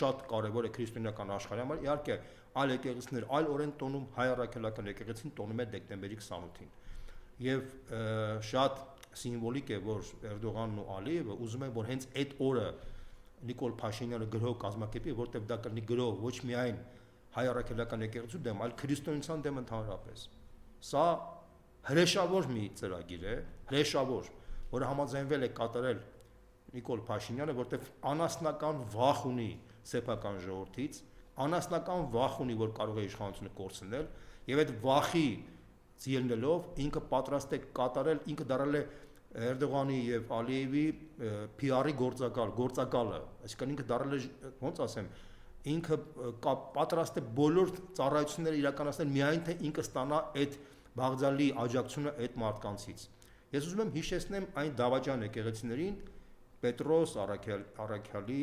շատ կարևոր է քրիստոնեական աշխարհի համար, իհարկե այլ եկեղեցիներ այլ օրեն տոնում, հայ առաքելական եկեղեցին տոնում է դեկտեմբերի 28-ին։ Եվ շատ սիմվոլիկ է, որ Էրդողանն ու Ալիևը ուզում են, որ հենց այդ օրը Նիկոլ Փաշինյանը գրող կազմակերպի, որտեղ դա կլինի գրող ոչ միայն հայ առաքելական եկեղեցու դեմ, այլ քրիստոնեության դեմ ընդհանրապես։ Սա հրեշավոր մի ծրագիր է, հրեշավոր, որը համաձայնվել է կատարել Նիկոլ Փաշինյանը, որտեղ անասնական վախ ունի սեփական ժողովրդից, անասնական վախ ունի, որ կարող է իշխանությունը կորցնել, եւ այդ վախի ելնելով ինքը պատրաստ է կատարել, ինքը դարել է Էրդողանի եւ Ալիևի PR-ի գործակալը, այսինքն ինքը դարել է, ոնց ասեմ, ինքը պատրաստ է բոլոր ծառայությունները իրականացնել միայն թե ինքը ստանա այդ բաղձալի աջակցությունը այդ մարդկանցից։ Ես ուզում եմ հիշեցնեմ այն դավաճան եկեղեցիներին Պետրոս Առաքյալի